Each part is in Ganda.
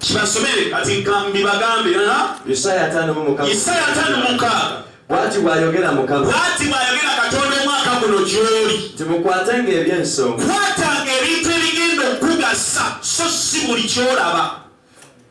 kibasomere kati kambi bagambe Yesaya 5:6 bw'ati bw'ayogera Mukama Katonda omwaka guno gy'oli timukwatenga eby'ensonga kwatanga ebintu ebigenda okugasa so si buli kyolaba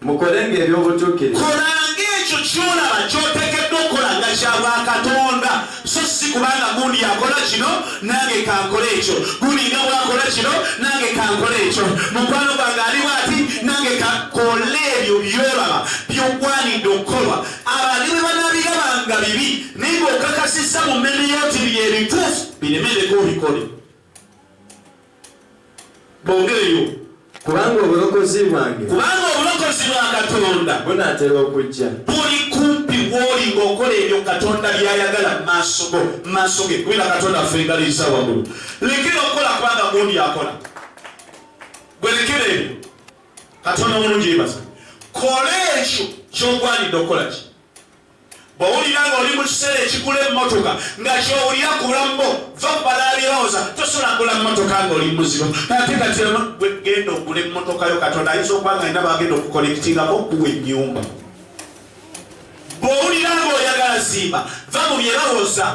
mukolenga eby'obutuukirivu kolanga ekyo kyolaba ky'oteekeddwa okukola nga kya Katonda so si kubanga gundi yakola kino nange kankole ekyo gundi nga bwakola kino nange kankole ekyo mukwano gwange aliwo ati nange kakole ebyo byolaba byogwanidde okukolwa abantu bwe banabirabanga bibi naye ng'okakasisa mu mmere yoti byebituufu biremereko obikole bongereyo kubanga obulokozi bwa Katonda bunaatera okujja buli kumpi w'oli ng'okola ebyo Katonda by'ayagala mu maaso ge kubira Katonda afengaliza waggulu lekera okukola kubanga gundi akola gwe lekera ebyo Katonda mulungi yebaza kola ekyo ky'ogwanidde okukola ki bw'owulira ng'oli mu kiseera ekigula emmotoka nga ky'owulira ku bulamu bwo va ku balaalirowooza tosobola kugula mmotoka ng'oli muzibu ate kati genda okugula emmotoka yo Katonda ayinza okuba nga alina bagenda okukolekitingako okuwa ennyumba bw'owulira ng'oyagala zimba va mu byerowooza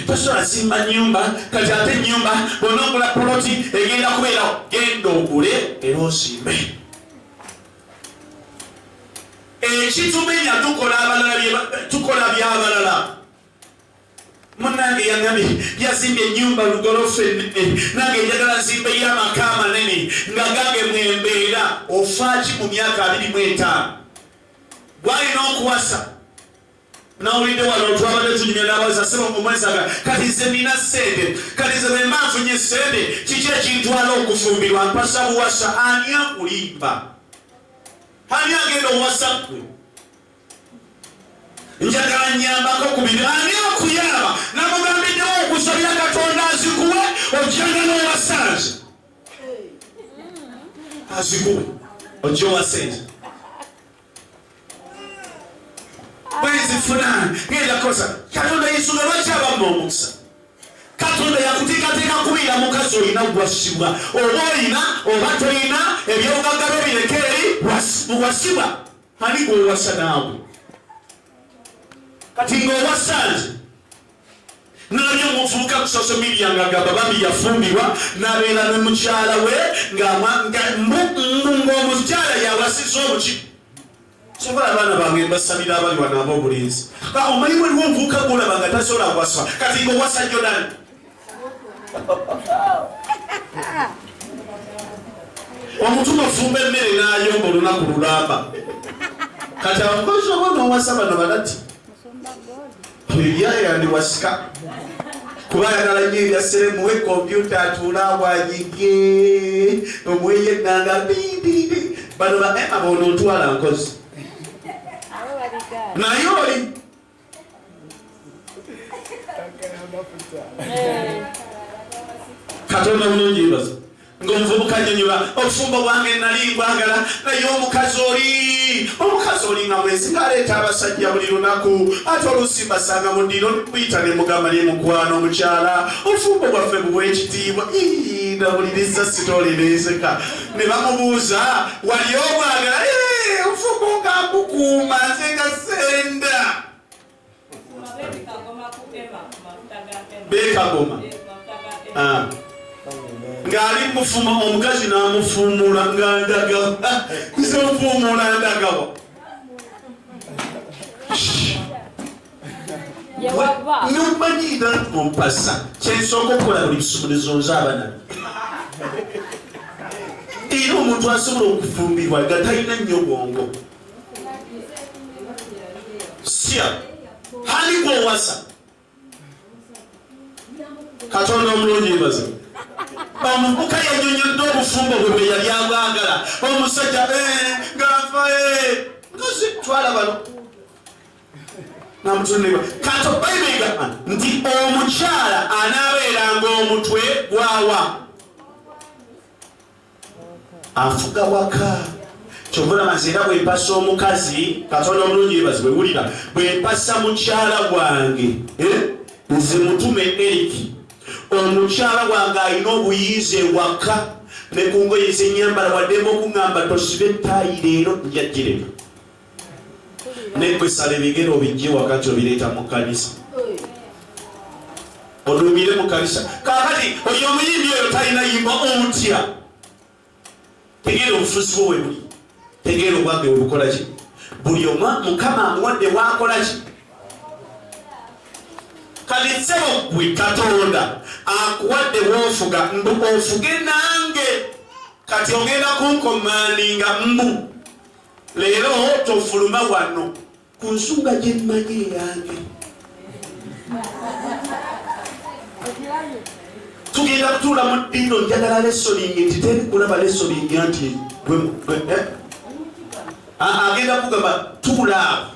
tosobola zimba nnyumba kati ate ennyumba bw'onoogula poloti egenda kubeerawo genda ogule era ozimbe ekitumenya tukola by'abalala munange yangambye yazimbye ennyumba lugolofe nange njagala nzimbe y'amaka amanene nga gange mwembeera ofaaki mu myaka 25 gwalina okuwasa nawulidde wano twabadde tunyumya n'abaza sebo omwezaga kati nze nina ssente kati nze bwe mba nfunye ssente kiki ekintwala okufumbirwa mpasa buwasa ani akulimba ani agenda owasa ggwe njagala nnyambako ku bino ani akuyamba namugambiddewo okusobya Katonda azikuwe ojjanga n'owasanze azikuwe ojja owasenze bwenzifuna ngenda kosa Katonda yesuga lwaki abamu omukisa Katonda yakuteekateeka kubeera mukazi olina gwasibwa oba olina oba tolina ebyobugagga byo bireke eri wasibwa ani gw'owasa naawe kati ng'owasanze nalyo omuvubuka ku social media ng'agamba bambi yafumbirwa n'abeera ne mukyala we ng'omukyala yawasiza omuki sobola abaana bange mbasabira abali wano ab'obulinzi omanyi waliwo omuvubuka gw'olaba nga tasobola kuwasa kati ng'owasa jjo nani omutuma ofumba emmere n'ayomba olunaku lulamba kati abakozi oba n'owasa bano balati ebyayandiwasika kuba ayagala nnyo ebyasere muwe kompyuta atuula awanyige omuweyo ennanga bibibi bano baema bonootwala nkozi naye oli Katonda mulungi yebaza ng'omuvubuka nyonyola obufumbo bwange nali mbwagala naye omukazi oli nga mwezi ng'aleeta abasajja buli lunaku ate oluusi mbasanga mu ddiro buyita ne mugamba ne mukwano omukyala obufumbo bwaffe buwa ekitiibwa ndawuliriza sitooli neeseka ne bamubuuza wali obwagala obufumbo nga mbukuuma nze nga senda beekagoma ng'ali mufuma omukazi n'amufumula nga ndagawa nze nfumula ndagawa nomanyira ompasa kyensooka okukola buli bisumulizo nzaabana era omuntu asobola okufumbirwa nga talina nnyo bwongo sya hali gw'owasa Katonda omulungi yebaza omuvubuka yanyonyodde obufumbo bwe bwe yali abwagala omusajja ngafa ngozi twala bano namutundiba kato bayibega nti omukyala anaabeeranga omutwe gwawa afuga waka kyovulama nze era bwempasa omukazi Katonda omulungi yebaza bwewulira bwempasa mukyala gwange nze mutume Eric omukyala wange alina obuyinza ewaka ne kungoye zenyambala waddemu okuŋŋamba tosibe ettaayi leero njagirema negwe sala ebigere obijje wakati obireeta mu kanisa olumire mu kanisa kakati oyo omuyimbi oyo talina yimba omutya tegeera obufuzi bwo we buli tegeera obwange webukola ki buli omwa mukama amuwadde wakola ki kati ssebo gwe katonda akuwadde woofuga mbu ofuge nange kati ogenda kunkomandinga mbu leero tofuluma wano ku nsonga gye mmanyi eyange tugenda kutuula mu ddiiro njagala lesoningi nti teri kulaba lesoningi nti agenda kugamba tuula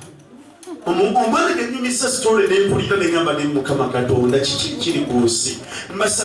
omwana genyumisa sitole nempulira neŋamba ne mukama katonda kiki kiri ku nsi